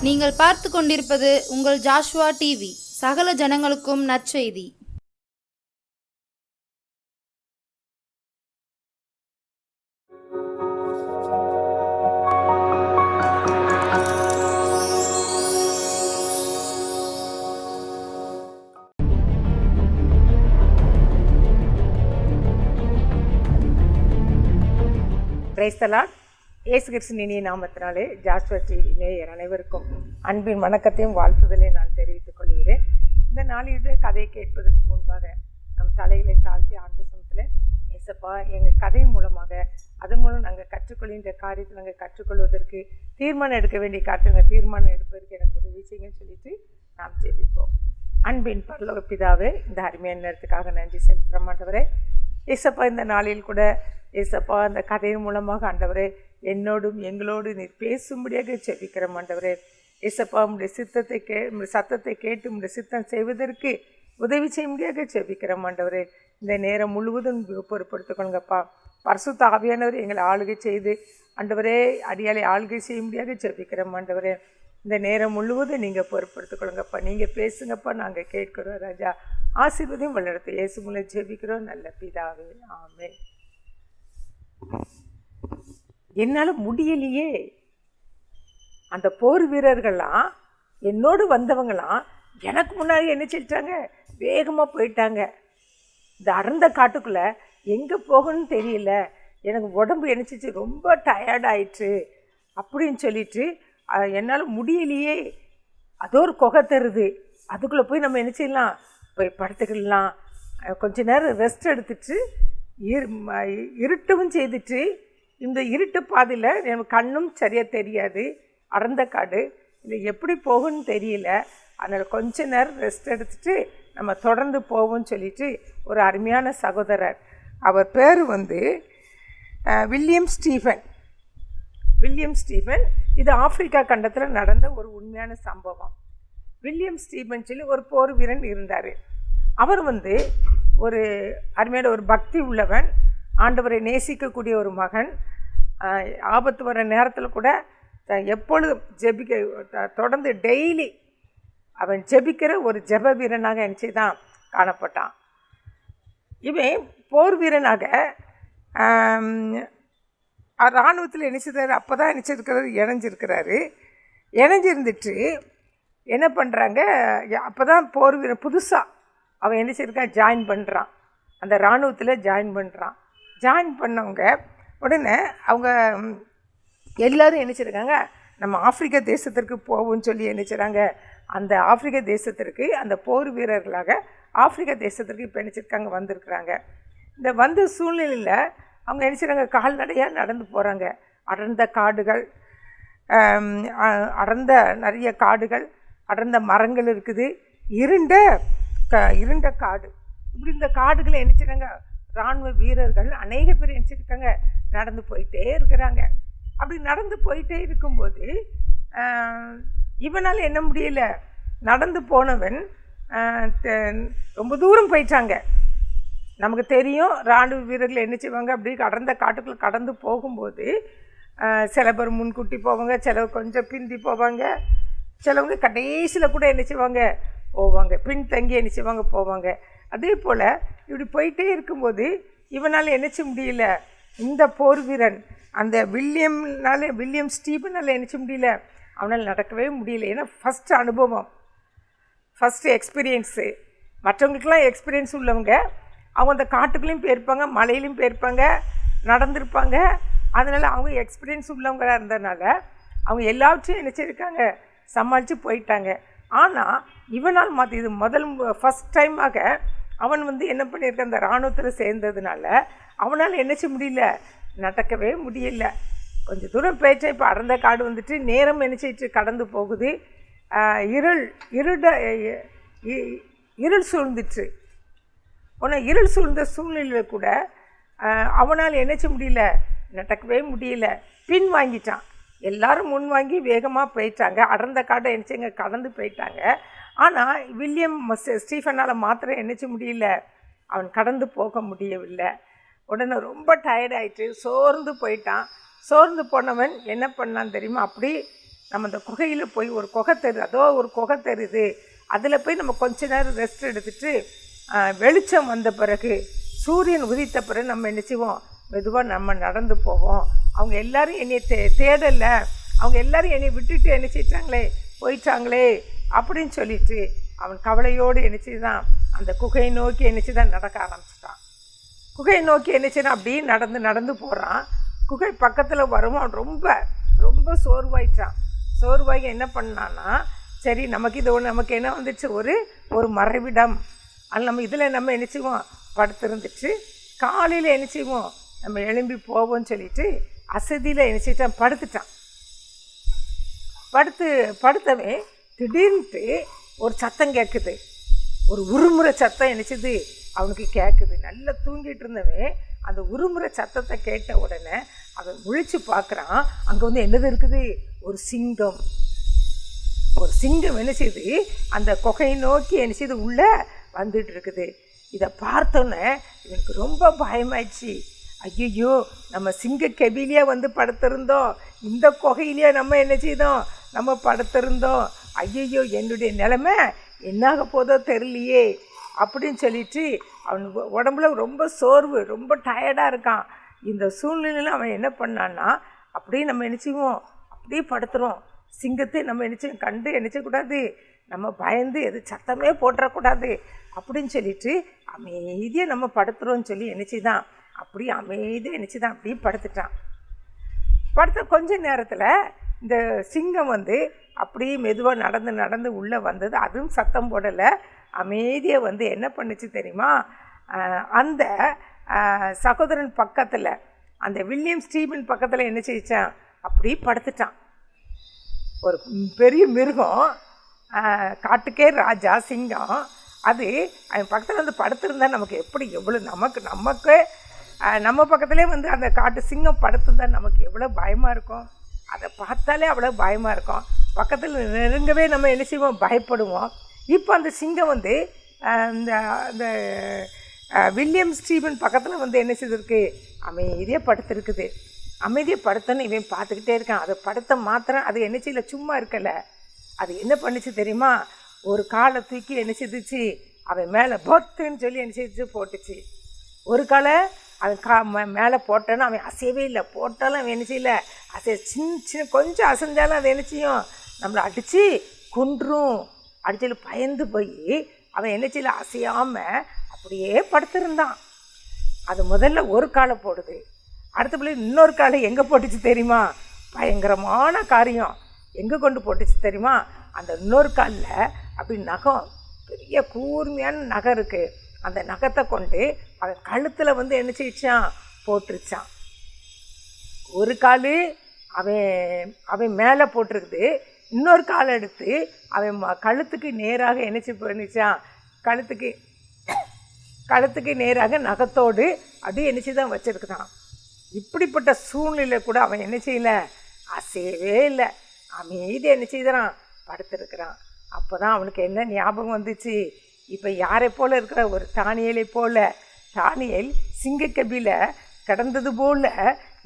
நீங்கள் பார்த்து கொண்டிருப்பது உங்கள் ஜாஷ்வா டிவி. சகல ஜனங்களுக்கும் நற்செய்தி. Praise the Lord. இயேசு கிறிஸ்துவின் இனிய நாமத்தினாலே ஜாஷ்வா டிவி நேயர் அனைவருக்கும் அன்பின் வணக்கத்தையும் வாழ்த்துதலை நான் தெரிவித்துக் கொள்கிறேன். இந்த நாளில் கதையை கேட்பதற்கு முன்பாக நம் தலைகளை தாழ்த்தி ஆண்டு சமத்தில் ஏசப்பா எங்கள் கதை மூலமாக அதன் மூலம் நாங்கள் கற்றுக்கொள்கின்ற காரியத்தை நாங்கள் கற்றுக்கொள்வதற்கு தீர்மானம் எடுக்க வேண்டிய காரியத்தை தீர்மானம் எடுப்பதற்கு எனக்கு உதவி செய்யுங்கன்னு சொல்லிட்டு நாம் ஜெபிப்போம். அன்பின் பரலோக பிதாவே, இந்த அருமையான நேரத்துக்காக நன்றி செலுத்துகிற ஆண்டவரே. ஏசப்பா இந்த நாளில் கூட ஏசப்பா அந்த கதையின் மூலமாக ஆண்டவரே என்னோடும் எங்களோடு நீர் பேசும்படியாக ஜெபிக்கிற ஆண்டவரே. ஏசப்பா உம்முடைய சத்தத்தை கேட்டு உம்முடைய சித்தம் செய்வதற்கு உதவி செய்யும்படியாக ஜெபிக்கிற ஆண்டவரே. இந்த நேரம் முழுவதும் பொறுப்படுத்திக்கொள்ளுங்கப்பா. பரிசுத்த ஆவியானவர் எங்களை ஆளுகை செய்து ஆண்டவரே அடியாலை ஆளுகை செய்யும்படியாக ஜெபிக்கிற ஆண்டவரே. இந்த நேரம் முழுவதும் நீங்கள் பொறுப்படுத்திக்கொள்ளுங்கப்பா. நீங்கள் பேசுங்கப்பா, நாங்கள் கேட்கிறோம் ராஜா. ஆசீர்வதியும் வளர்த்து இயேசு மூலம் ஜெபிக்கிறோம் நல்ல பிதாவே, ஆமென். என்னால் முடியலையே. அந்த போர் வீரர்கள்லாம் என்னோடு வந்தவங்களாம் எனக்கு முன்னாடி என்ன செஞ்சிட்டாங்க, வேகமாக போயிட்டாங்க. இந்த அடர்ந்த காட்டுக்குள்ளே எங்கே போகணும்னு தெரியல, எனக்கு உடம்பு என்னச்சிச்சு, ரொம்ப டயர்ட் ஆயிடுச்சு அப்படின்னு சொல்லிட்டு என்னால் முடியலையே. அதோ ஒரு குகை தருது, அதுக்குள்ளே போய் நம்ம என்ன செய்யலாம், போய் படுத்துக்கலாம், கொஞ்ச நேரம் ரெஸ்ட் எடுத்துட்டு இருட்டவும் செய்துட்டு, இந்த இருட்டு பாதையில் எனக்கு கண்ணும் சரியாக தெரியாது, அடர்ந்த காடு, இல்லை எப்படி போகும்னு தெரியல, அதனால் கொஞ்ச நேரம் ரெஸ்ட் எடுத்துட்டு நம்ம தொடர்ந்து போவோம்னு சொல்லிட்டு ஒரு அருமையான சகோதரர், அவர் பேர் வில்லியம் ஸ்டீஃபன். இது ஆப்பிரிக்கா கண்டத்தில் நடந்த ஒரு உண்மையான சம்பவம். வில்லியம் ஸ்டீஃபன் சொல்லி ஒரு போர் வீரன் இருந்தார். அவர் ஒரு அருமையான ஒரு பக்தி உள்ளவன், ஆண்டவரை நேசிக்கக்கூடிய ஒரு மகன். ஆபத்து வர நேரத்தில் கூட எப்பொழுதும் தொடர்ந்து டெய்லி அவன் ஜெபிக்கிற ஒரு ஜெப வீரனாக நினச்சி தான் காணப்பட்டான். இவன் போர் வீரனாக இராணுவத்தில் நினச்சிருந்தாரு. அப்போ தான் இணைஞ்சிருந்துட்டு என்ன பண்ணுறாங்க, அப்போ தான் போர் வீரன் புதுசாக அவன் என்ன செய்யிருக்கான், ஜாயின் பண்ணுறான், அந்த இராணுவத்தில் ஜாயின் பண்ணுறான். ஜாயின் பண்ணவங்க உடனே அவங்க எல்லோரும் என்ன செய்கிறாங்க, நம்ம ஆப்பிரிக்கா தேசத்திற்கு போவோம்னு சொல்லி என்ன செய்கிறாங்க, அந்த ஆப்பிரிக்க தேசத்திற்கு அந்த போர் வீரர்களாக ஆப்பிரிக்கா தேசத்திற்கு இப்போ நினச்சிருக்காங்க வந்திருக்கிறாங்க. இந்த வந்த சூழ்நிலையில் அவங்க என்ன செய்கிறாங்க, கால்நடையாக நடந்து போகிறாங்க. அடர்ந்த காடுகள், நிறைய காடுகள், அடர்ந்த மரங்கள் இருக்குது, இருண்ட காடு. இப்படி இந்த காடுகளை என்ன செய்கிறாங்க, இராணுவ வீரர்கள் அநேக பேர் என்ன செய்யிருக்காங்க, நடந்து போயிட்டே இருக்கிறாங்க. அப்படி நடந்து போயிட்டே இருக்கும்போது இவனால் என்ன முடியல, நடந்து போனவன் ரொம்ப தூரம் போயிட்டாங்க. நமக்கு தெரியும் இராணுவ வீரர்கள் என்ன செய்வாங்க, அப்படி அடர்ந்த காட்டுக்குள்ளே கடந்து போகும்போது சில பேர் முன்கூட்டி போவாங்க, சிலவர் கொஞ்சம் பிந்தி போவாங்க, சிலவங்க கடைசியில் கூட என்ன செய்வாங்க போவாங்க, பின்தங்கி என்ன செய்வாங்க போவாங்க. அதே போல் இப்படி போயிட்டே இருக்கும்போது இவனால் என்ன செய்ய முடியல, இந்த போர் வீரன் அந்த வில்லியம் ஸ்டீஃபனால் என்ன செய்ய முடியல, அவனால் நடக்கவே முடியல. ஏன்னா ஃபஸ்ட்டு அனுபவம், ஃபஸ்ட்டு எக்ஸ்பீரியன்ஸு. மற்றவங்களுக்கெல்லாம் எக்ஸ்பீரியன்ஸ் உள்ளவங்க, அவங்க அந்த காட்டுக்குள்ளேயும் போயிருப்பாங்க, மலையிலையும் போயிருப்பாங்க, நடந்திருப்பாங்க. அதனால் அவங்க எக்ஸ்பீரியன்ஸ் உள்ளவங்களாக இருந்ததுனால அவங்க எல்லாவற்றையும் என்ன செய்யிருக்காங்க, சமாளித்து போயிட்டாங்க. ஆனால் இவனால் இது ஃபஸ்ட் டைமாக அவன் என்ன பண்ணியிருக்க, அந்த இராணுவத்தில் சேர்ந்ததுனால அவனால் என்ன செய்ய முடியல, நடக்கவே முடியல. கொஞ்சம் தூரம் போயிட்டா இப்போ அடர்ந்த காடு நேரம் என்ன செய்யிட்டு கடந்து போகுது, இருள் சூழ்ந்துட்டு. ஆனால் இருள் சூழ்ந்த சூழ்நிலையில் கூட அவனால் என்ன செய்ய முடியல, நடக்கவே முடியல. பின் வாங்கிட்டான். எல்லாரும் முன் வாங்கி வேகமாக போயிட்டாங்க, அடர்ந்த காட்டை என்னச்சுங்க கடந்து போயிட்டாங்க. ஆனால் வில்லியம் ஸ்டீஃபனால் மாத்திரம் என்னச்ச முடியல, அவன் கடந்து போக முடியவில்லை. உடனே ரொம்ப டயர்டாயிட்டு சோர்ந்து போயிட்டான். சோர்ந்து போனவன் என்ன பண்ணான்னு தெரியுமா, அப்படி நம்ம அந்த குகையில் போய் ஒரு குகை தெரியுது, அதோ ஒரு குகை தெரியுது, அதில் போய் நம்ம கொஞ்ச நேரம் ரெஸ்ட் எடுத்துகிட்டு வெளிச்சம் வந்த பிறகு சூரியன் உதித்த பிறகு நம்ம என்ன செய்வோம், மெதுவாக நம்ம நடந்து போவோம். அவங்க எல்லோரும் என்னை தேடலை, அவங்க எல்லோரும் என்னை விட்டுட்டு என்ன செய்யிட்டாங்களே போயிட்டாங்களே அப்படின்னு சொல்லிட்டு அவன் கவலையோடு என்ன செய்தான், அந்த குகையை நோக்கி என்ன செய்தான் நடக்க ஆரம்பிச்சிட்டான். குகையை நோக்கி என்ன செய்யறான், அப்படியே நடந்து நடந்து போகிறான். குகை பக்கத்தில் வரவும் அவன் ரொம்ப ரொம்ப சோர்வாயிட்டான். சோர்வாகி என்ன பண்ணான்னா, சரி நமக்கு இது ஒன்று, நமக்கு என்ன வந்துச்சு, ஒரு மறைவிடம், அதில் நம்ம இதில் நம்ம என்ன செய்வோம் படுத்திருந்துட்டு காலையில் என்ன செய்வோம் நம்ம எழும்பி போவோம்னு சொல்லிட்டு அசதியில் என்ன செய்யிட்டான், படுத்துட்டான். படுத்தவன் திடீர்னுட்டு ஒரு சத்தம் கேட்குது, ஒரு உருமுறை சத்தம் என்னச்சுது அவனுக்கு கேட்குது. நல்லா தூங்கிட்டு இருந்தவன் அந்த உருமுறை சத்தத்தை கேட்ட உடனே அவன் முழிச்சு பார்க்குறான். அங்கே வந்து என்னது இருக்குது, ஒரு சிங்கம். ஒரு சிங்கம் என்ன செய்யுது, அந்த குகையை நோக்கி என்ன செய்யுது உள்ளே வந்துட்டு இருக்குது. இதை பார்த்தோன்னே எனக்கு ரொம்ப பயமாயிடுச்சு. ஐயோ, நம்ம சிங்க கெபிலேயே வந்து படுத்திருந்தோம், இந்த குகையிலேயே நம்ம என்ன செய்தோம், நம்ம படுத்திருந்தோம். ஐயோ, என்னுடைய நிலைமை என்னாக போதோ தெரியலையே அப்படின்னு சொல்லிட்டு அவன் உடம்புல ரொம்ப சோர்வு, ரொம்ப டயர்டாக இருக்கான். இந்த சூழ்நிலையில் அவன் என்ன பண்ணான்னா, அப்படியே நம்ம நினச்சிவோம், அப்படியே படுத்துகிறோம். சிங்கத்தை நம்ம நினச்சோம் கண்டு நினச்சக்கூடாது, நம்ம பயந்து எது சத்தமே போட்டுறக்கூடாது அப்படின்னு சொல்லிட்டு அமைதியாக நம்ம படுத்துகிறோன்னு சொல்லி நினச்சிதான் அப்படியே அமைதியாக நினச்சிதான் அப்படியே படுத்துட்டான். படுத்த கொஞ்ச நேரத்தில் இந்த சிங்கம் வந்து அப்படியே மெதுவாக நடந்து நடந்து உள்ளே வந்தது. அதுவும் சத்தம் போடலை, அமைதியாக வந்து என்ன பண்ணுச்சு தெரியுமா, அந்த சகோதரன் பக்கத்தில், அந்த வில்லியம் ஸ்டீபன் பக்கத்தில் என்ன செய்ச்சான், அப்படியே படுத்துட்டான். ஒரு பெரிய மிருகம், காட்டுக்கே ராஜா சிங்கம், அது அவன் பக்கத்தில் வந்து படுத்திருந்தா நமக்கு எப்படி எவ்வளோ நமக்கு நம்ம பக்கத்துலேயே வந்து அந்த காட்டு சிங்கம் படுத்திருந்தா நமக்கு எவ்வளோ பயமாக இருக்கும். அதை பார்த்தாலே அவ்வளோ பயமாக இருக்கும். பக்கத்தில் நெருங்கவே நம்ம என்ன செய்வோம், பயப்படுவோம். இப்போ அந்த சிங்கம் வந்து இந்த வில்லியம் ஸ்டீபன் பக்கத்தில் வந்து என்ன செய்திருக்கு, அமைதியாக படுத்துருக்குது. அமைதியாக படுத்தோன்னு இவன் பார்த்துக்கிட்டே இருக்கான். அதை படுத்த மாத்திரம் அது என்ன செய்யல, சும்மா இருக்கலை. அது என்ன பண்ணிச்சு தெரியுமா, ஒரு காலை தூக்கி என்ன செய்துச்சு, அவன் மேலே பொத்துன்னு சொல்லி என்ன செய்து போட்டுச்சு. ஒரு காலை அவன் மேலே போட்டான்னு அவன் அசையவே இல்லை. போட்டாலும் அவன் என்ன செய்யலை, சின்ன கொஞ்சம் அசைஞ்சாலும் அதை என்ன செய்யும், நம்மளை அடித்து கொன்றும். அடிச்சல பயந்து போய் அவன் என்ன செய்யல, அசையாமல் அப்படியே படுத்திருந்தான். அது முதல்ல ஒரு காலை போடுது, அடுத்த பிள்ளை இன்னொரு காலை எங்கே போட்டுச்சு தெரியுமா, பயங்கரமான காரியம் எங்கே கொண்டு போட்டுச்சு தெரியுமா, அந்த இன்னொரு காலில் அப்படி நகம், பெரிய கூர்மையான நகம் இருக்குது. அந்த நகத்தை கொண்டு அவன் கழுத்தில் வந்து என்ன செய்ச்சான், போட்டுருச்சான். ஒரு கால் அவன் மேலே போட்டிருக்குது, இன்னொரு காலை எடுத்து அவன் கழுத்துக்கு நேராக என்ன பண்ணிச்சான், கழுத்துக்கு நேராக நகத்தோடு அப்படியே என்ன செய்தான் வச்சுருக்குதான். இப்படிப்பட்ட சூழ்நிலை கூட அவன் என்ன செய்யலை, அசையவே இல்லை, அமைதி என்ன செய்தான் படுத்திருக்கிறான். அப்போ தான் அவனுக்கு என்ன ஞாபகம் வந்துச்சு, இப்போ யாரை போல் இருக்கிற ஒரு தானியலை போல், தானியல் சிங்கக்கபில கிடந்தது போல்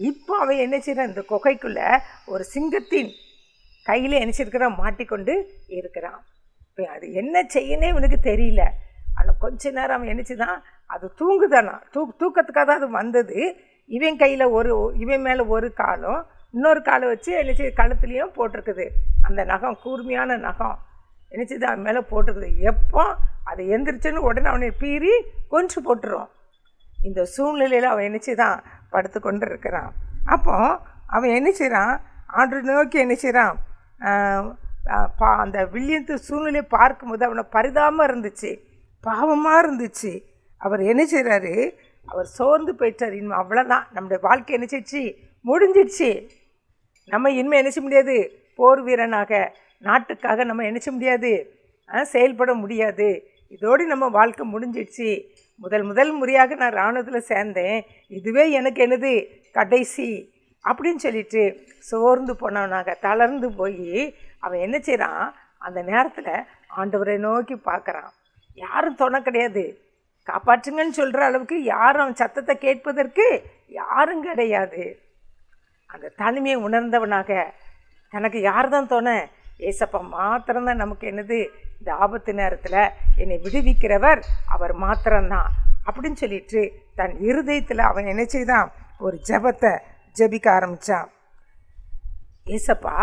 இப்போ அவன் என்ன செய்கிறான், இந்த குகைக்குள்ளே ஒரு சிங்கத்தின் கையில் என்ன செய்யிருக்கிறான், மாட்டிக்கொண்டு இருக்கிறான். இப்போ அது என்ன செய்யனே இவனுக்கு தெரியல. ஆனால் கொஞ்ச நேரம் அவன் என்ன செய்தான், அது தூங்குதானா, தூக்கத்துக்காக தான் அது வந்தது. இவன் கையில் இவன் மேலே ஒரு காலும் இன்னொரு காலை வச்சு என்ன செய்ய கழுத்துலேயும் போட்டிருக்குது. அந்த நகம் கூர்மையான நகம் என்ன செய்து அவன் மேலே போட்டிருக்குது. எப்போ அது எந்திரிச்சுன்னு உடனே அவனை பீறி கொன்று போட்டுரும். இந்த சூழ்நிலையில் அவன் என்ன செய்தான் படுத்து கொண்டு இருக்கிறான். அப்போ அவன் என்ன செய்கிறான், ஆண்டு நோக்கி என்ன செய்கிறான், அந்த வில்லியத்து சூழ்நிலையை பார்க்கும்போது அவனை பரிதாபமாக இருந்துச்சு, பாவமாக இருந்துச்சு. அவர் என்ன செய்கிறாரு, அவர் சோர்ந்து போயிட்டார். இனிமேல் அவ்வளோதான், நம்முடைய வாழ்க்கை என்ன செய்ச்சு, முடிஞ்சிடுச்சு. நம்ம இனிமேல் என்ன செய்ய முடியாது, போர் வீரனாக நாட்டுக்காக நம்ம என்ன செய்ய முடியாது, செயல்பட முடியாது. இதோடு நம்ம வாழ்க்கை முடிஞ்சிடுச்சு. முதல் முறையாக நான் இராணுவத்தில் சேர்ந்தேன், இதுவே எனக்கு என்னது கடைசி அப்படின்னு சொல்லிட்டு சோர்ந்து போனவனாக தளர்ந்து போய் அவன் என்ன செய்கிறான், அந்த நேரத்தில் ஆண்டவரை நோக்கி பார்க்குறான். யாரும் துணை கிடையாது, காப்பாற்றுங்கன்னு சொல்கிற அளவுக்கு யாரும் அவன் சத்தத்தை கேட்பதற்கு யாரும் கிடையாது. அந்த தனிமையை உணர்ந்தவனாக தனக்கு யார் தான் தோணை? ஏசப்பா மாத்திரம்தான் நமக்கு என்னது, இந்த ஆபத்து நேரத்தில் என்னை விடுவிக்கிறவர் அவர் மாத்திரம்தான் அப்படின்னு சொல்லிட்டு தன் இருதயத்தில் அவன் என்ன செய்தான், ஒரு ஜெபத்தை ஜெபிக்க ஆரம்பித்தான். ஏசப்பா,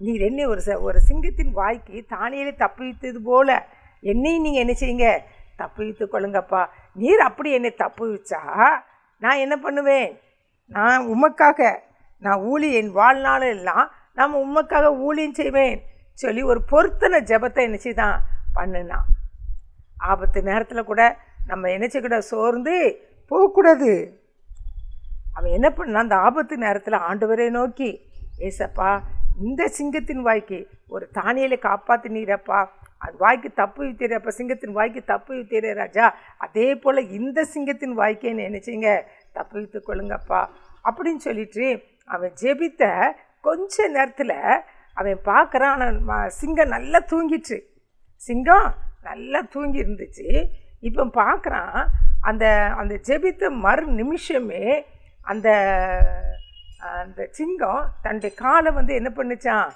நீர் என்னை ஒரு சிங்கத்தின் வாய்க்கு தானியேலை தப்புவித்தது போல என்னையும் நீங்கள் என்ன செய்யுங்க, தப்புவித்து கொள்ளுங்கப்பா. நீர் அப்படி என்னை தப்புவிச்சா நான் என்ன பண்ணுவேன்? நான் உமக்காக நான் என் வாழ்நாள் எல்லாம் நாம் உமக்காக ஊழியம் செய்வேன் சொல்லி ஒரு பொருத்தனை ஜெபத்தை என்ன செய்தான் பண்ணுனான். ஆபத்து நேரத்தில் கூட நம்ம என்ன செய்யக்கூடாது, சோர்ந்து போகக்கூடாது. அவன் என்ன பண்ணான், அந்த ஆபத்து நேரத்தில் ஆண்டவரை நோக்கி, ஏசப்பா, இந்த சிங்கத்தின் வாய்க்கு ஒரு தானியேலை காப்பாற்றினீரப்பா, அது வாய்க்கு தப்பு வித்தீரப்பா, சிங்கத்தின் வாய்க்கு தப்பு வித்தீரே ராஜா, அதே போல் இந்த சிங்கத்தின் வாய்க்கு என்ன செய்யுங்க, தப்பு வித்து கொள்ளுங்கப்பா அப்படின்னு சொல்லிட்டு அவன் ஜெபித்த கொஞ்ச நேரத்தில் அவன் பார்க்குறான், சிங்கம் நல்லா தூங்கிட்டு, சிங்கம் நல்லா தூங்கி இருந்துச்சு. இப்போ பார்க்குறான், அந்த ஜெபித்த மறு நிமிஷமே அந்த சிங்கம் தன்னுடைய காலை என்ன பண்ணுச்சான்,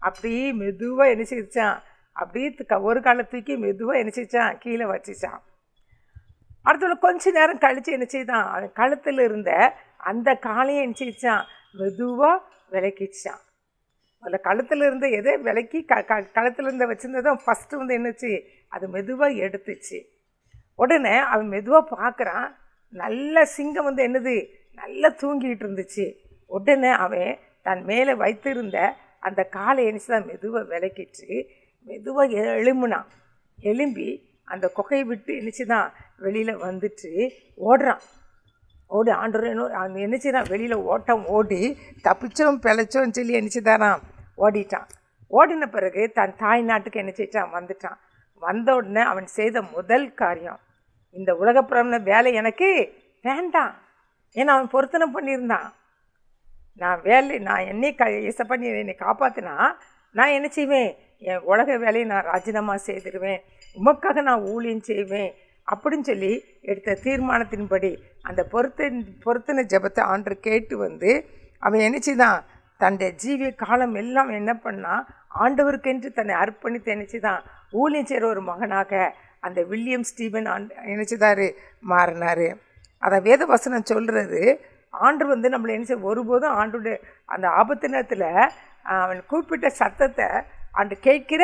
அப்படியே மெதுவாக என்ன செய்ச்சான், அப்படியே ஒரு காலை தூக்கி மெதுவாக என்ன செய்ச்சான், கீழே வச்சிச்சான். அடுத்த கொஞ்ச நேரம் கழித்து என்ன செய்தான், அவன் கழுத்தில் இருந்த அந்த காலையை என்ன செய்ச்சான், மெதுவாக விளக்கிச்சான். அதில் கழுத்தில் இருந்த எதை விளக்கி கழுத்தில் இருந்த வச்சுருந்ததும் ஃபஸ்ட்டு என்னச்சு, அது மெதுவாக எடுத்துச்சு. உடனே அவன் மெதுவாக பார்க்குறான், நல்ல சிங்கம் என்னது, நல்லா தூங்கிட்டு இருந்துச்சு. உடனே அவன் தன் மேலே வைத்திருந்த அந்த காலை தான் மெதுவாக விளக்கிட்டு மெதுவாக எழும்புனான். எழும்பி அந்த குகையை விட்டு தான் வெளியில் வந்துட்டு ஓடுறான். ஓடி ஆண்டவரேன்னு என்னச்சுதான் வெளியில் ஓடி தப்பிச்சோம் பிழைச்சோன்னு சொல்லி என்னச்சுதாரான் ஓடிட்டான். ஓடின பிறகு தன் தாய் நாட்டுக்கு என்னச்சிட்டான் வந்துட்டான். வந்த உடனே அவன் செய்த முதல் காரியம், இந்த உலகப்புறம்ன வேலை எனக்கு வேண்டாம். ஏன்னா அவன் பொருத்தனை பண்ணியிருந்தான், நான் என்னை ஏசப்பா நீ என்னை காப்பாற்றினா நான் என்ன செய்வேன், என் உலக வேலையை நான் ராஜினாமா செய்திருவேன், உமக்காக நான் ஊழியம் செய்வேன் அப்படின்னு சொல்லி எடுத்த தீர்மானத்தின்படி அந்த பொருத்தனை ஜெபத்தை ஆண்டவர் கேட்டு அவன் என்ன செய்தான், தன்னுடைய ஜீவிய காலம் எல்லாம் என்ன பண்ணால் ஆண்டவருக்கென்று தன்னை அர்ப்பணித்து என்ன செய்தான், ஊழியம் செய்கிற ஒரு மகனாக அந்த வில்லியம் ஸ்டீபன் என்ன செய்தார், மாறினார். அதை வேத வசனம் சொல்கிறது. ஆண்டவர் நம்மளை என்ன செய்ய ஒருபோதும் ஆண்டுடைய அந்த ஆபத்து நேரத்தில் அவன் கூப்பிட்ட சத்தத்தை ஆண்டு கேட்கிற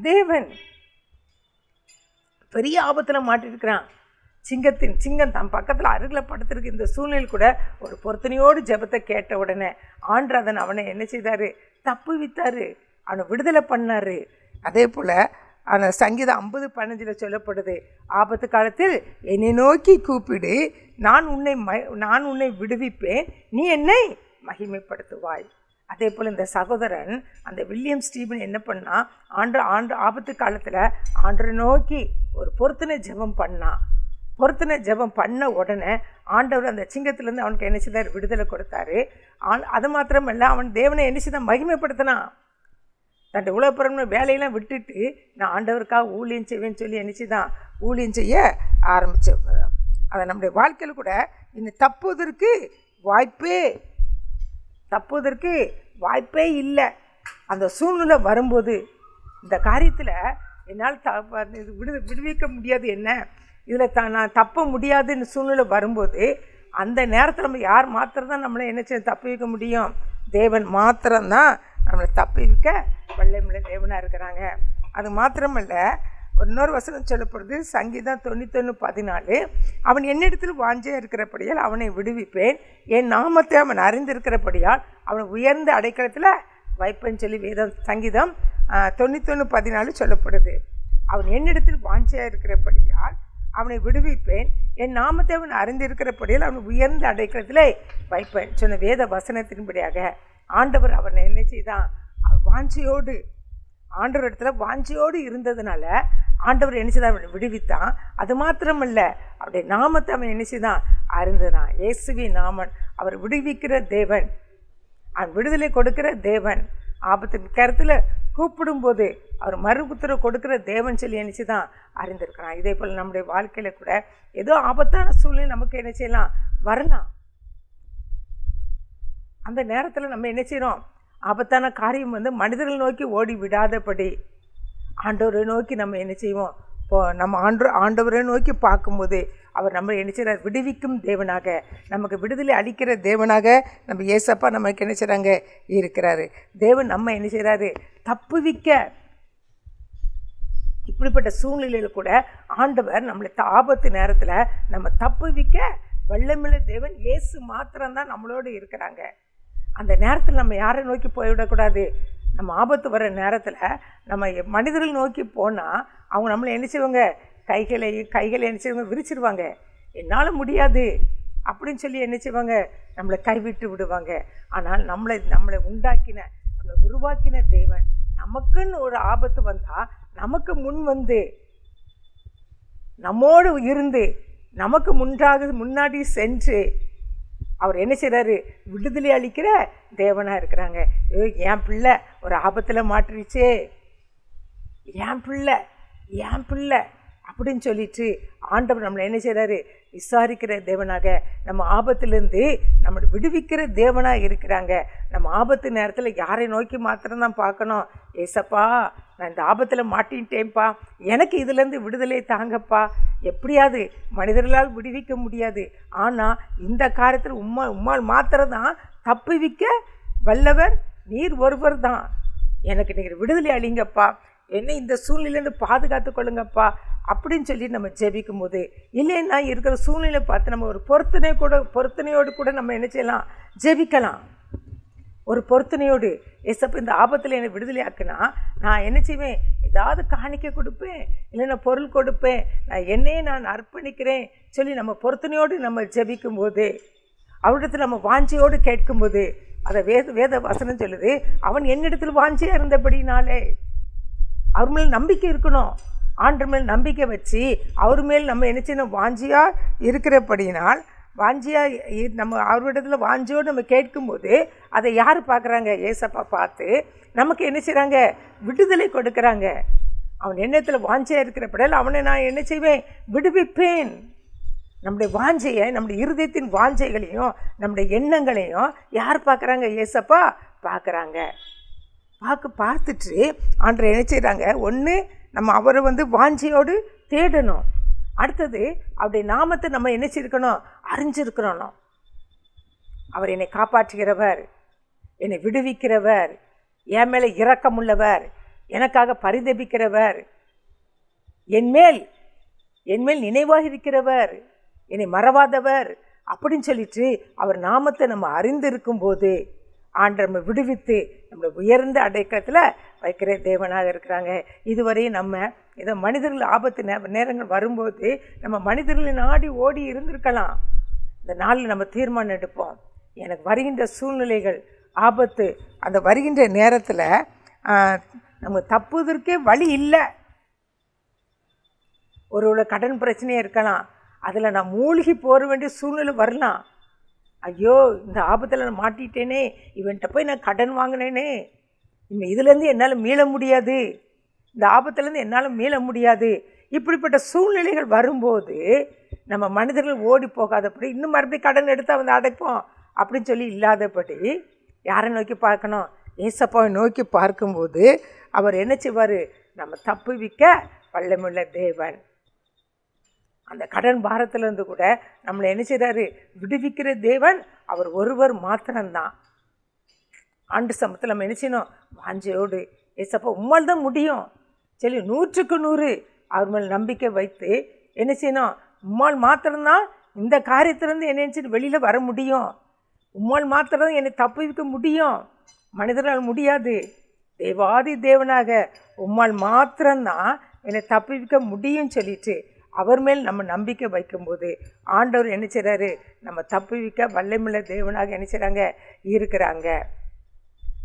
தேவன். பெரிய ஆபத்தில் மாட்டிருக்கிறான். சிங்கம் தன் பக்கத்தில் அருகில் படுத்திருக்கு. இந்த சூழ்நிலையில் கூட ஒரு பொருத்தனையோடு ஜெபத்தை கேட்ட உடனே ஆண்டவர் அவனை என்ன செய்தார், தப்பு வித்தார், அவனை விடுதலை பண்ணார். அதே போல் அந்த சங்கீதம் 50:15 சொல்லப்படுது, ஆபத்து காலத்தில் என்னை நோக்கி கூப்பிடு, நான் உன்னை விடுவிப்பேன், நீ என்னை மகிமைப்படுத்துவாய். அதே போல் இந்த சகோதரன் அந்த வில்லியம் ஸ்டீபன் என்ன பண்ணால், ஆபத்து காலத்தில் ஆண்டரை நோக்கி ஒரு பொருத்தனை ஜெபம் பண்ணான். பொருத்தனை ஜெபம் பண்ண உடனே ஆண்டவர் அந்த சிங்கத்திலேருந்து அவனுக்கு என்ன செய்தார், விடுதலை கொடுத்தாரு. அது மாத்திரமல்ல, அவன் தேவனை என்ன செய்தான், மகிமைப்படுத்தினான். தன்னுடைய உலகப்புறம்னு வேலையெல்லாம் விட்டுட்டு நான் ஆண்டவருக்காக ஊழியம் செய்வேன்னு சொல்லி என்னச்சு தான் ஊழியம் செய்ய ஆரம்பித்தேன். அதை நம்முடைய வாழ்க்கையில் கூட இன்னும் தப்புவதற்கு வாய்ப்பே இல்லை. அந்த சூழ்நிலை வரும்போது இந்த காரியத்தில் என்னால் விடுவிக்க முடியாது, என்ன இதில் நான் தப்ப முடியாதுன்னு சூழ்நிலை வரும்போது அந்த நேரத்தில் நம்ம யார் மாத்திரம்தான் நம்மளை என்ன செய்ய தப்பி வைக்க முடியும், தேவன் மாத்திரம்தான் நம்மளை தப்பி வைக்க வல்லமையுள்ள தேவனாக இருக்கிறாங்க. அது மாத்திரமல்ல, இன்னொரு வசனம் சொல்லப்படுது, சங்கீதம் 91:14, அவன் என்னிடத்தில் வாஞ்சையாக இருக்கிறபடியால் அவனை விடுவிப்பேன், என் நாமத்தை அவன் அறிந்திருக்கிறபடியால் அவனை உயர்ந்த அடைக்கலத்தில் வைப்பேன்னு சொல்லி சங்கீதம் 91:14 சொல்லப்படுது. அவன் என்னிடத்தில் வாஞ்சையாக இருக்கிறபடியால் அவனை விடுவிப்பேன், என் நாமத்தை அவன் அறிந்திருக்கிறபடியால் அவனை உயர்ந்த அடைக்கலத்தில் வைப்பேன் சொன்ன வேத வசனத்தின்படியாக ஆண்டவர் அவனை என்ன செய்தான், வாஞ்சியோடு ஆண்டவர் இடத்துல வாஞ்சியோடு இருந்ததுனால ஆண்டவர் என்ன செய்தான், அவனை விடுவித்தான். அது மாத்திரமல்ல, அவருடைய நாமத்தை அவன் என்ன செய்தான், அறிந்தான். இயேசுவின் நாமன் அவர் விடுவிக்கிற தேவன், அவன் விடுதலை கொடுக்கிற தேவன். ஆபத்தின் கருத்தில் கூப்பிடும்போது அவர் மறுபுத்திர கொடுக்கிற தேவன் சொல்லி என்ன செய்தான் அறிந்திருக்கிறான். இதே போல் நம்முடைய வாழ்க்கையில் கூட ஏதோ ஆபத்தான சூழ்நிலை நமக்கு என்ன செய்யலாம், வரலாம். அந்த நேரத்தில் நம்ம என்ன செய்கிறோம், ஆபத்தான காரியம் வந்து மனிதர்கள் நோக்கி ஓடி விடாதபடி ஆண்டவரை நோக்கி நம்ம என்ன செய்வோம்? இப்போது நம்ம ஆண்டவரை நோக்கி பார்க்கும்போது அவர் நம்ம என்ன செய்கிறார்? விடுவிக்கும் தேவனாக, நமக்கு விடுதலை அளிக்கிற தேவனாக நம்ம ஏசப்பா நமக்கு என்ன செய்கிறாங்க? இருக்கிறாரு. தேவன் நம்ம என்ன செய்கிறாரு? தப்புவிக்க. இப்படிப்பட்ட சூழ்நிலையில் கூட ஆண்டவர் நம்மளை ஆபத்து நேரத்தில் நம்ம தப்புவிக்க வல்லமையுள்ள தேவன் இயேசு மாத்திரம்தான் நம்மளோடு இருக்கிறாங்க. அந்த நேரத்தில் நம்ம யாரை நோக்கி போய்விடக்கூடாது? நம்ம ஆபத்து வர நேரத்தில் நம்ம மனிதர்கள் நோக்கி போனால் அவங்க நம்மளை என்ன செய்வாங்க? கைகளை என்ன செய்வாங்க? விரிச்சிருவாங்க. என்னால் முடியாது அப்படின்னு சொல்லி என்ன செய்வாங்க? நம்மளை கைவிட்டு விடுவாங்க. ஆனால் நம்மளை உண்டாக்கின, நம்மளை உருவாக்கின தேவன் நமக்குன்னு ஒரு ஆபத்து வந்தால் நமக்கு முன் வந்து நம்மோடு இருந்து நமக்கு முன்னாடி சென்று அவர் என்ன செய்கிறாரு? விடுதலை அளிக்கிற தேவனாக இருக்கிறாங்க. என் பிள்ளை ஒரு ஆபத்தில் மாட்டிருச்சே, என் பிள்ளை அப்படின்னு சொல்லிட்டு ஆண்டவர் நம்மளை என்ன செய்கிறாரு? விசாரிக்கிற தேவனாக, நம்ம ஆபத்துலேருந்து நம்மளை விடுவிக்கிற தேவனாக இருக்கிறாங்க. நம்ம ஆபத்து நேரத்தில் யாரை நோக்கி மாத்திரம்தான் பார்க்கணும்? ஏசப்பா, நான் இந்த ஆபத்தில் மாட்டின்ட்டேன்ப்பா, எனக்கு இதுலேருந்து விடுதலை தாங்கப்பா. எப்படியாவது மனிதர்களால் விடுவிக்க முடியாது, ஆனால் இந்த காரியத்தில் உம்மால் மாத்திரம்தான் தப்புவிக்க வல்லவர் நீர் ஒருவர் தான். எனக்கு நீங்கள் விடுதலை அளிங்கப்பா, என்னை இந்த சூழ்நிலையிலேருந்து பாதுகாத்து கொள்ளுங்கப்பா அப்படின்னு சொல்லி நம்ம ஜெபிக்கும் போது, இல்லைன்னா இருக்கிற சூழ்நிலை பார்த்து நம்ம ஒரு பொருத்தனையோடு கூட நம்ம என்ன செய்யலாம்? ஜெபிக்கலாம். ஒரு பொருத்தனையோடு, ஏசப்பா இந்த ஆபத்தில் என்னை விடுதலை ஆக்குனா நான் என்ன செய்வேன்? ஏதாவது காணிக்கை கொடுப்பேன், இல்லைன்னா பொருள் கொடுப்பேன், நான் அர்ப்பணிக்கிறேன் சொல்லி நம்ம பொருத்தனையோடு நம்ம ஜெபிக்கும் போது, அவரிடத்தில் நம்ம வாஞ்சியோடு கேட்கும்போது, அதை வேத வசனம் சொல்லுது, அவன் என்னிடத்தில் வாஞ்சியாக இருந்தபடினாலே. அவர் மேல் நம்பிக்கை இருக்கணும். ஆண்டவர் மேல் நம்பிக்கை வச்சு அவர் மேல் நம்ம என்ன செய்யணும்? வாஞ்சியாக இருக்கிறபடினால், நம்ம அவரிடத்துல வாஞ்சியோடு நம்ம கேட்கும்போது அதை யார் பார்க்குறாங்க? ஏசப்பா பார்த்து நமக்கு என்ன செய்கிறாங்க? விடுதலை கொடுக்குறாங்க. அவன் எண்ணத்தில் வாஞ்சியாக இருக்கிறப்படியால் அவனை நான் என்ன செய்வேன்? விடுவிப்பேன். நம்முடைய வாஞ்சையை, நம்முடைய இருதயத்தின் வாஞ்சைகளையும் நம்முடைய எண்ணங்களையும் யார் பார்க்குறாங்க? ஏசப்பா பார்க்குறாங்க. பார்த்துட்டு ஆண்டவர் என்ன செய்கிறாங்க? ஒன்று, நம்ம அவரை வாஞ்சையோடு தேடணும். அடுத்தது, அவருடைய நாமத்தை நம்ம என்ன செய்யணும்? அறிஞ்சிருக்கணும். அவர் என்னை காப்பாற்றுகிறவர், என்னை விடுவிக்கிறவர், என் மேலே இரக்கமுள்ளவர், எனக்காக பரிதபிக்கிறவர், என்மேல் நினைவாக இருக்கிறவர், என்னை மறவாதவர் அப்படின்னு சொல்லிட்டு அவர் நாமத்தை நம்ம அறிந்திருக்கும் போது ஆண்டவர் நம்ம விடுவித்து நம்மளை உயர்ந்த அடைக்கலத்தில் வைக்கிற தேவனாக இருக்கிறாங்க. இதுவரையும் நம்ம ஏதோ மனிதர்கள் ஆபத்து நேரங்கள் வரும்போது நம்ம மனிதர்களை நாடி ஓடி இருந்திருக்கலாம். இந்த நாளில் நம்ம தீர்மானம் எடுப்போம், எனக்கு வருகின்ற சூழ்நிலைகள் ஆபத்து, அந்த வருகின்ற நேரத்தில் நம்ம தப்புவதற்கே வழி இல்லை. ஒரு கடன் பிரச்சனையாக இருக்கலாம், அதில் நான் மூழ்கி போக வேண்டிய சூழ்நிலை வரலாம். ஐயோ, இந்த ஆபத்தில் நான் மாட்டிட்டேனே, இவன்கிட்ட போய் நான் கடன் வாங்கினேனே, இதுலேருந்து என்னால் மீள முடியாது, இந்த ஆபத்துலேருந்து என்னால் மீள முடியாது. இப்படிப்பட்ட சூழ்நிலைகள் வரும்போது நம்ம மனிதர்கள் ஓடி போகாதபடி, இன்னும் மறுபடியும் கடன் எடுத்து அடைப்போம் அப்படின்னு சொல்லி இல்லாதபடி யாரை நோக்கி பார்க்கணும்? ஏசப்பாவை நோக்கி பார்க்கும்போது அவர் என்ன செய்வார்? நம்ம தப்புவிக்க வல்லமையுள்ள தேவன். அந்த கடன் பாரத்திலேருந்து கூட நம்மளை என்ன செய்கிறாரு? விடுவிக்கிற தேவன் அவர் ஒருவர் மாத்திரம்தான். ஆண்டு சமத்தில் நம்ம என்ன செய்யணும்? வாஞ்சையோடு, ஏசப்பா உம்மால் தான் முடியும் சொல்லி 100க்கு 100 அவர் மேல் நம்பிக்கை வைத்து என்ன செய்யணும்? உம்மால் மாத்திரம்தான் இந்த காரியத்திலேருந்து என்னை நினச்சிட்டு வெளியில் வர முடியும், உம்மால் மாத்திரம் என்னை தப்புவிக்க முடியும், மனிதனால் முடியாது. தேவாதி தேவனாக உம்மால் மாத்திரம்தான் என்னை தப்புவிக்க முடியும்னு சொல்லிட்டு அவர் மேல் நம்ம நம்பிக்கை வைக்கும்போது ஆண்டவர் என்ன செய்கிறாரு? நம்ம தப்புவிக்க வல்லமையுள்ள தேவனாக என்ன செய்கிறாங்க? இருக்கிறாங்க.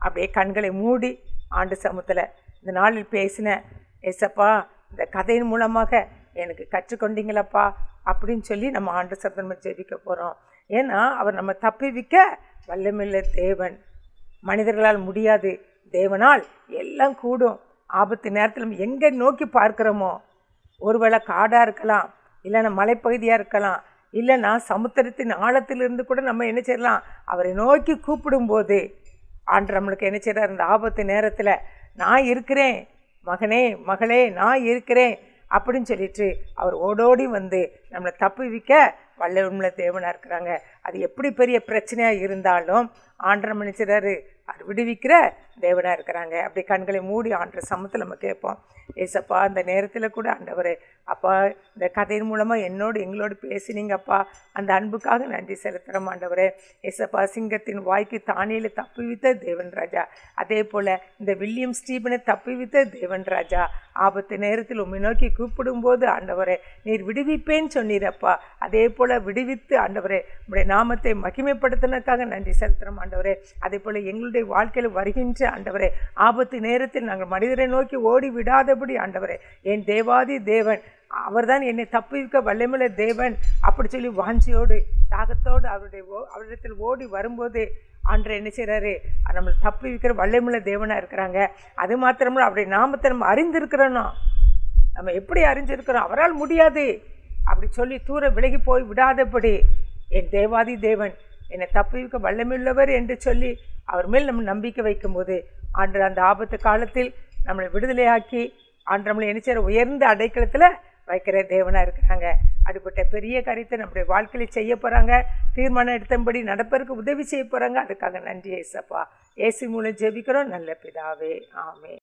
அப்படியே கண்களை மூடி ஆண்டு சமூகத்தில் இந்த நாளில் பேசின ஏசப்பா, இந்த கதையின் மூலமாக எனக்கு கற்றுக்கொண்டீங்களப்பா அப்படின்னு சொல்லி நம்ம ஆண்டு சத்தம் ஜெபிக்க போகிறோம். ஏன்னா அவர் நம்ம தப்புவிக்க வல்லமையுள்ள தேவன். மனிதர்களால் முடியாது, தேவனால் எல்லாம் கூடும். ஆபத்து நேரத்தில் நம்ம எங்கே நோக்கி பார்க்குறோமோ, ஒருவேளை காடாக இருக்கலாம், இல்லைன்னா மலைப்பகுதியாக இருக்கலாம், இல்லைன்னா சமுத்திரத்தின் ஆழத்திலிருந்து கூட நம்ம என்ன செய்யலாம்? அவரை நோக்கி கூப்பிடும்போது ஆண்டவர் நம்மளுக்கு என்ன செய்கிறார், அந்த ஆபத்து நேரத்தில் நான் இருக்கிறேன் மகனே மகளே, நான் இருக்கிறேன் அப்படின்னு சொல்லிட்டு அவர் ஓடோடி வந்து நம்மளை தப்புவிக்க வல்லமையுள்ள தேவனாக இருக்கிறாங்க. அது எப்படி பெரிய பிரச்சனையாக இருந்தாலும் ஆண்டவர் நினைச்சிடாரு, அது விடுவிக்கிற தேவனாக இருக்கிறாங்க. அப்படி கண்களை மூடி ஆண்டவர் சமத்தில் நம்ம கேட்போம், ஏசப்பா அந்த நேரத்தில் கூட ஆண்டவரே அப்பா இந்த கதையின் மூலமாக எங்களோடு பேசினீங்கப்பா, அந்த அன்புக்காக நன்றி செலுத்துகிறோம் ஆண்டவரே. ஏசப்பா சிங்கத்தின் வாய்க்கு தானியேலை தப்புவித்த தேவன் ராஜா, அதே போல் இந்த வில்லியம் ஸ்டீபனை தப்புவித்த தேவன் ராஜா, ஆபத்து நேரத்தில் உம்மை நோக்கி கூப்பிடும்போது ஆண்டவரே நீர் விடுவிப்பேன்னு சொன்னீரப்பா, அதே போல் விடுவித்து ஆண்டவரே உங்களுடைய நாமத்தை மகிமைப்படுத்தினதுக்காக நன்றி செலுத்துகிறோம் ஆண்டவரே. அதே போல் எங்களுடைய வாழ்க்கையில் வருகின்ற ஆண்டவரே ஆபத்து நேரத்தில் நாங்கள் மனிதரை நோக்கி ஓடி விடாதபடி ஆண்டவரே, என் தேவாதி தேவன் அவர்தான் என்னை தப்புவிக்க வல்லமையுள்ள தேவன் அப்படி சொல்லி வாஞ்சியோடு தாகத்தோடு அவரிடத்தில் ஓடி வரும்போது ஆண்டவர் என்ன செய்கிறாரு, நம்மளை தப்புவிக்கிற வல்லமையுள்ள தேவனாக இருக்கிறாங்க. அது மாத்திரமில்ல அவருடைய நாமத்தை நம்ம அறிந்திருக்கிறோன்னா, நம்ம எப்படி அறிஞ்சிருக்கிறோம், அவரால் முடியாது அப்படி சொல்லி தூர விலகி போய் விடாதபடி என் தேவாதி தேவன் என்னை தப்புவிக்க வல்லமையுள்ளவர் என்று சொல்லி அவர் மேல் நம்ம நம்பிக்கை வைக்கும்போது ஆண்டவர் அந்த ஆபத்து காலத்தில் நம்மளை விடுதலையாக்கி ஆண்டவர் நம்மளை என்ன செய்கிற உயர்ந்த அடைக்கலத்தில் வைக்கிற தேவனாக இருக்கிறாங்க. அப்படிப்பட்ட பெரிய காரியத்தை நம்முடைய வாழ்க்கையில் செய்ய போகிறாங்க. தீர்மானம் எடுத்தபடி நடப்பதற்கு உதவி செய்ய போகிறாங்க. அதுக்காக நன்றி ஏசப்பா. இயேசு மூலம் ஜெபிக்கிறோம் நல்ல பிதாவே, ஆமென்.